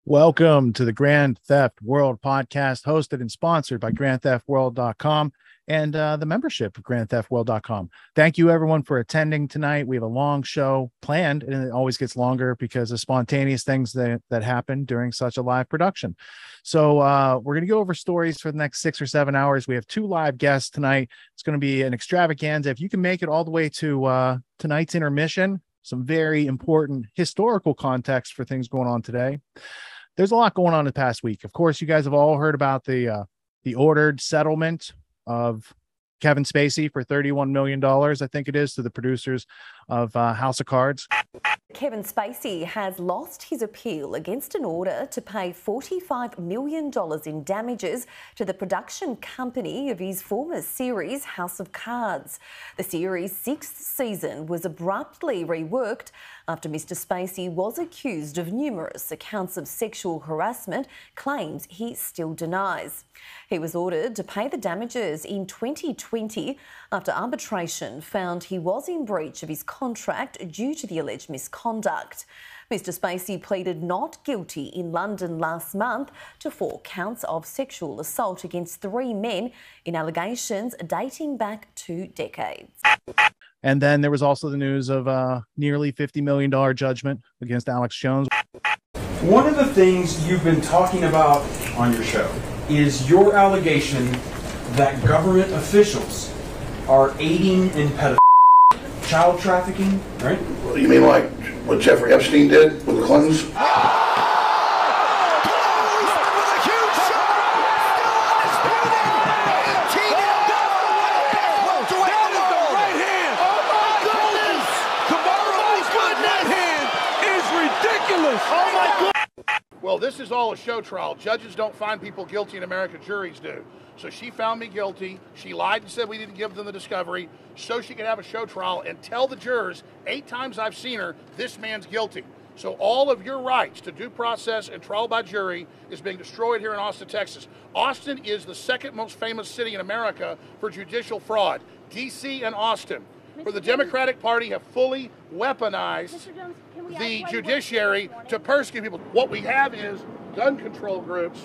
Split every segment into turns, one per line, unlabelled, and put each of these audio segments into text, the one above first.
Welcome to the Grand Theft World podcast, hosted and sponsored by GrandTheftWorld.com and the membership of GrandTheftWorld.com. Thank you, everyone, for attending tonight. We have a long show planned, and it always gets longer because of spontaneous things that happen during such a live production. So we're going to go over stories for the next 6 or 7 hours. We have 2 live guests tonight. It's going to be an extravaganza. If you can make it all the way to tonight's intermission, some very important historical context for things going on today. There's a lot going on in the past week. Of course, you guys have all heard about the ordered settlement of Kevin Spacey for $31 million, I think it is, to the producers of House of Cards.
Kevin Spacey has lost his appeal against an order to pay $45 million in damages to the production company of his former series, House of Cards. The series' 6th season was abruptly reworked after Mr. Spacey was accused of numerous accounts of sexual harassment, claims he still denies. He was ordered to pay the damages in 2020 after arbitration found he was in breach of his contract due to the alleged misconduct. Mr. Spacey pleaded not guilty in London last month to 4 counts of sexual assault against 3 men in allegations dating back 2 decades.
And then there was also the news of nearly $50 million judgment against Alex Jones.
One of the things you've been talking about on your show is your allegation that government officials are aiding in child trafficking, right?
You mean like what Jeffrey Epstein did with the Clintons?
Well, this is all a show trial. Judges don't find people guilty in America, juries do. So she found me guilty. She lied and said we didn't give them the discovery so she could have a show trial and tell the jurors, 8 times I've seen her, this man's guilty. So all of your rights to due process and trial by jury is being destroyed here in Austin, Texas. Austin is the 2nd most famous city in America for judicial fraud. D.C. and Austin, for the Democratic Party, have fully weaponized the judiciary to persecute people. What we have is gun control groups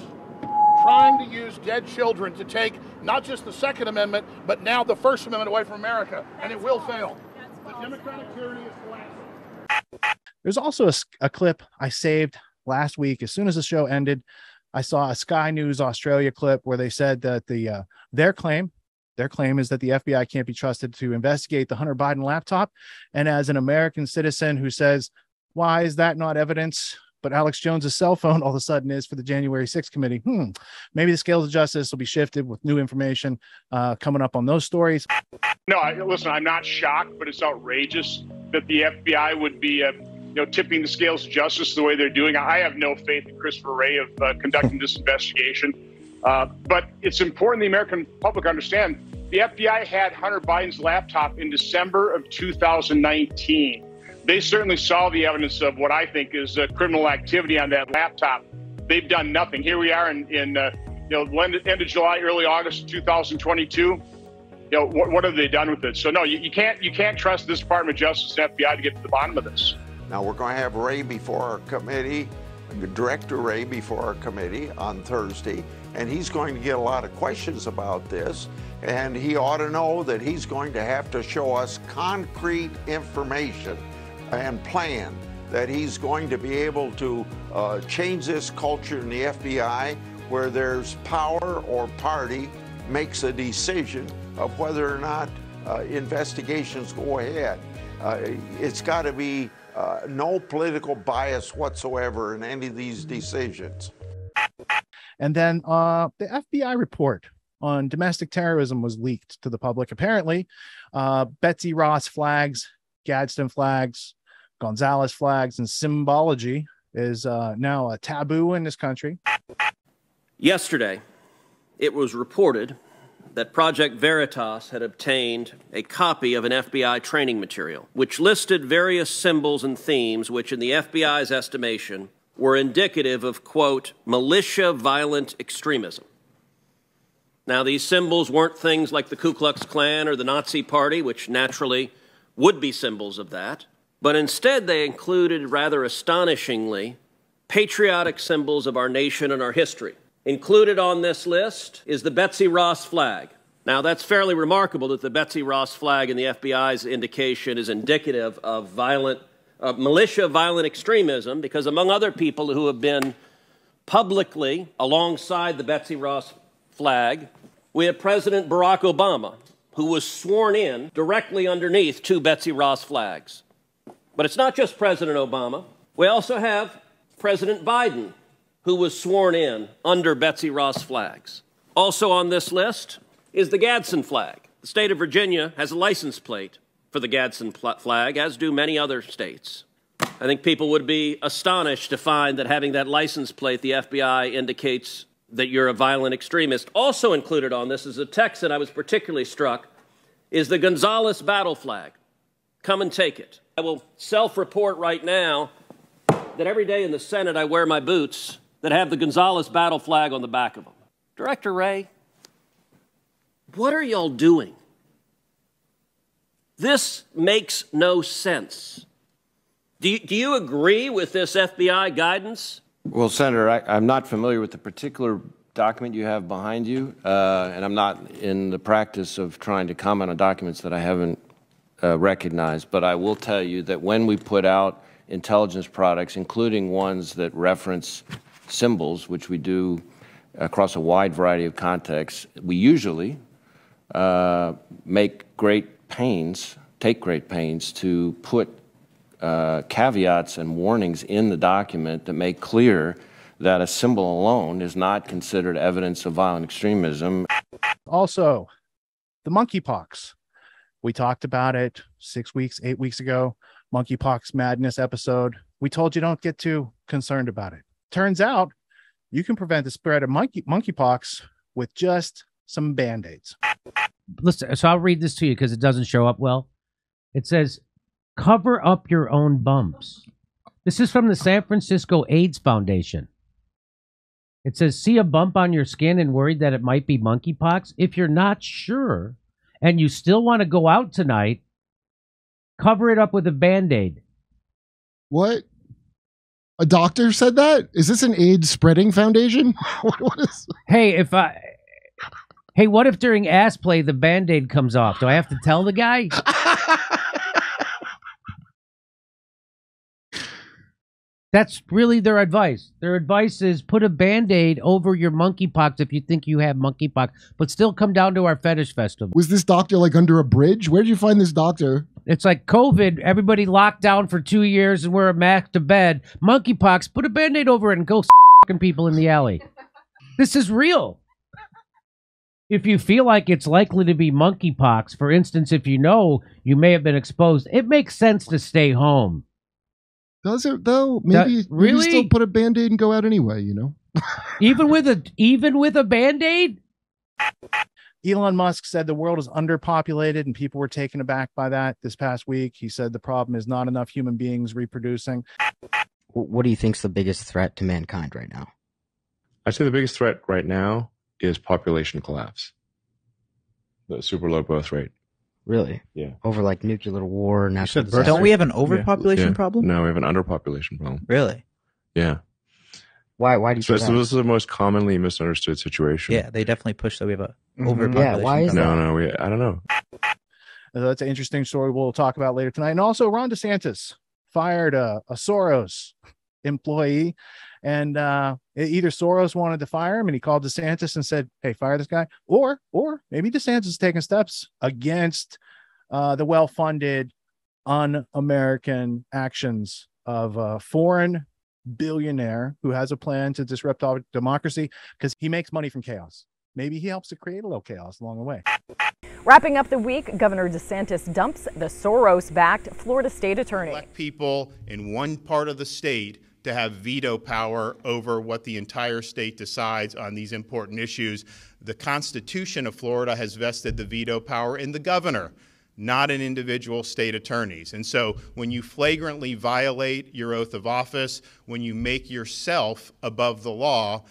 trying to use dead children to take not just the Second Amendment, but now the First Amendment away from America, and it will fail. The Democratic tyranny is collapsing.
There's also a clip I saved last week. As soon as the show ended, I saw a Sky News Australia clip where they said that their claim is that the FBI can't be trusted to investigate the Hunter Biden laptop. And as an American citizen who says, why is that not evidence? But Alex Jones's cell phone all of a sudden is for the January 6th committee. Maybe the scales of justice will be shifted with new information coming up on those stories.
No, listen, I'm not shocked, but it's outrageous that the FBI would be tipping the scales of justice the way they're doing. I have no faith in Christopher Wray of conducting this investigation. But it's important the American public understand the FBI had Hunter Biden's laptop in December of 2019. They certainly saw the evidence of what I think is criminal activity on that laptop. They've done nothing. Here we are in end of July, early August of 2022. What have they done with it? So no, you can't trust this Department of Justice and FBI to get to the bottom of this.
Now we're going to have Ray before our committee, Director Ray before our committee on Thursday, and he's going to get a lot of questions about this, and he ought to know that he's going to have to show us concrete information and plan that he's going to be able to change this culture in the FBI where there's power or party makes a decision of whether or not investigations go ahead. It's got to be no political bias whatsoever in any of these decisions.
And then the FBI report on domestic terrorism was leaked to the public. Apparently, Betsy Ross flags, Gadsden flags, Gonzalez flags, and symbology is now a taboo in this country.
Yesterday, it was reported that Project Veritas had obtained a copy of an FBI training material, which listed various symbols and themes which, in the FBI's estimation, were indicative of, quote, militia violent extremism. Now, these symbols weren't things like the Ku Klux Klan or the Nazi Party, which naturally would be symbols of that, but instead they included, rather astonishingly, patriotic symbols of our nation and our history. Included on this list is the Betsy Ross flag. Now, that's fairly remarkable that the Betsy Ross flag in the FBI's indication is indicative of militia violent extremism, because among other people who have been publicly alongside the Betsy Ross flag, we have President Barack Obama, who was sworn in directly underneath two Betsy Ross flags. But it's not just President Obama. We also have President Biden, who was sworn in under Betsy Ross flags. Also on this list is the Gadsden flag. The state of Virginia has a license plate for the Gadsden flag, as do many other states. I think people would be astonished to find that having that license plate, the FBI indicates that you're a violent extremist. Also included on this is a Texan I was particularly struck, is the Gonzales battle flag. Come and take it. I will self-report right now that every day in the Senate I wear my boots that have the Gonzales battle flag on the back of them. Director Wray, what are y'all doing? This makes no sense. Do you agree with this FBI guidance?
Well, Senator, I'm not familiar with the particular document you have behind you, and I'm not in the practice of trying to comment on documents that I haven't recognized. But I will tell you that when we put out intelligence products, including ones that reference symbols, which we do across a wide variety of contexts, we usually take great pains to put caveats and warnings in the document that make clear that a symbol alone is not considered evidence of violent extremism.
Also, the monkeypox. We talked about it 8 weeks ago, monkeypox madness episode. We told you don't get too concerned about it. Turns out you can prevent the spread of monkeypox with just some Band-Aids.
Listen, so I'll read this to you because it doesn't show up well. It says, cover up your own bumps. This is from the San Francisco AIDS Foundation. It says, see a bump on your skin and worried that it might be monkeypox? If you're not sure and you still want to go out tonight, cover it up with a Band-Aid.
What? A doctor said that? Is this an AIDS spreading foundation? What is?
Hey, what if during ass play the Band-Aid comes off? Do I have to tell the guy? That's really their advice. Their advice is put a Band-Aid over your monkeypox if you think you have monkeypox, but still come down to our fetish festival.
Was this doctor like under a bridge? Where did you find this doctor?
It's like COVID. Everybody locked down for 2 years and wear a mask to bed. Monkeypox, put a Band-Aid over it and go fucking people in the alley. This is real. If you feel like it's likely to be monkeypox, for instance, if you know you may have been exposed, it makes sense to stay home.
Does it though? Maybe
really?
Maybe still put a Band-Aid and go out anyway, you know?
even with a Band-Aid?
Elon Musk said the world is underpopulated, and people were taken aback by that this past week. He said the problem is not enough human beings reproducing.
What do you think is the biggest threat to mankind right now?
I'd say the biggest threat right now is population collapse. The super low growth rate.
Really?
Yeah.
Over like nuclear war, natural disaster.
Don't we have an overpopulation problem?
No, we have an underpopulation problem.
Really?
Yeah.
Why do you say that?
So this is the most commonly misunderstood situation.
Yeah, they definitely push that we have a overpopulation.
Yeah, why is that?
No, I don't know.
That's an interesting story we'll talk about later tonight. And also, Ron DeSantis fired a Soros employee, and either Soros wanted to fire him and he called DeSantis and said, hey, fire this guy, or maybe DeSantis is taking steps against the well-funded un-American actions of a foreign billionaire who has a plan to disrupt our democracy because he makes money from chaos. Maybe he helps to create a little chaos along the way.
Wrapping up the week, Governor DeSantis dumps the Soros-backed Florida state attorney.
Elect people in one part of the state to have veto power over what the entire state decides on these important issues. The Constitution of Florida has vested the veto power in the governor, not in individual state attorneys. And so when you flagrantly violate your oath of office, when you make yourself above the law,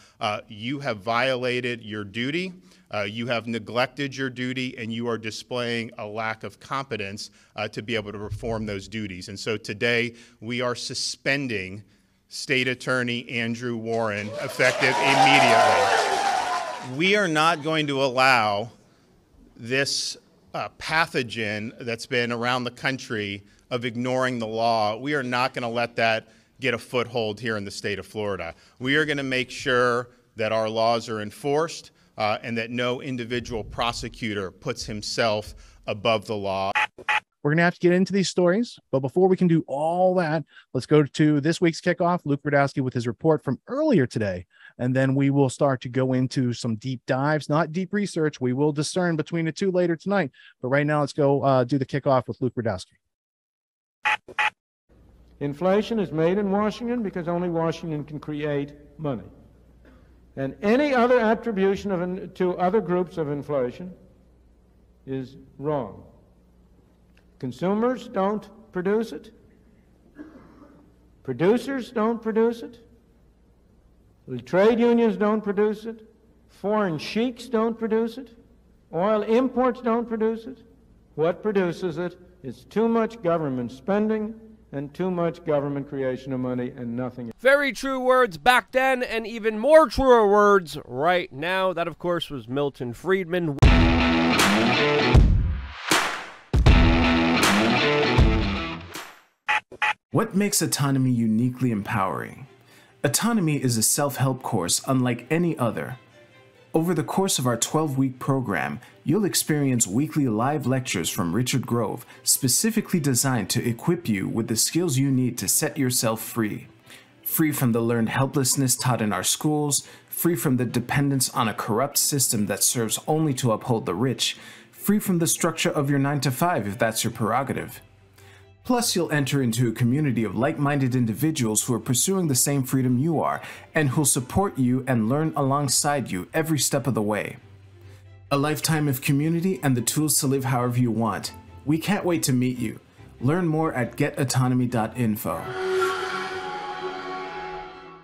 you have violated your duty, you have neglected your duty, and you are displaying a lack of competence to be able to perform those duties. And so today we are suspending State Attorney Andrew Warren, effective immediately. We are not going to allow this pathogen that's been around the country of ignoring the law. We are not going to let that get a foothold here in the state of Florida. We are going to make sure that our laws are enforced and that no individual prosecutor puts himself above the law.
We're going to have to get into these stories, but before we can do all that, let's go to this week's kickoff. Luke Rudowski with his report from earlier today, and then we will start to go into some deep dives, not deep research. We will discern between the two later tonight, but right now let's go do the kickoff with Luke Rudowski.
Inflation is made in Washington because only Washington can create money. And any other attribution to other groups of inflation is wrong. Consumers don't produce it. Producers don't produce it. The trade unions don't produce it. Foreign sheiks don't produce it. Oil imports don't produce it. What produces it is too much government spending and too much government creation of money and nothing else.
Very true words back then, and even more truer words right now. That, of course, was Milton Friedman.
What makes autonomy uniquely empowering? Autonomy is a self-help course unlike any other. Over the course of our 12-week program, you'll experience weekly live lectures from Richard Grove, specifically designed to equip you with the skills you need to set yourself free. Free from the learned helplessness taught in our schools, free from the dependence on a corrupt system that serves only to uphold the rich, free from the structure of your 9-to-5 if that's your prerogative. Plus, you'll enter into a community of like-minded individuals who are pursuing the same freedom you are, and who'll support you and learn alongside you every step of the way. A lifetime of community and the tools to live however you want. We can't wait to meet you. Learn more at getautonomy.info.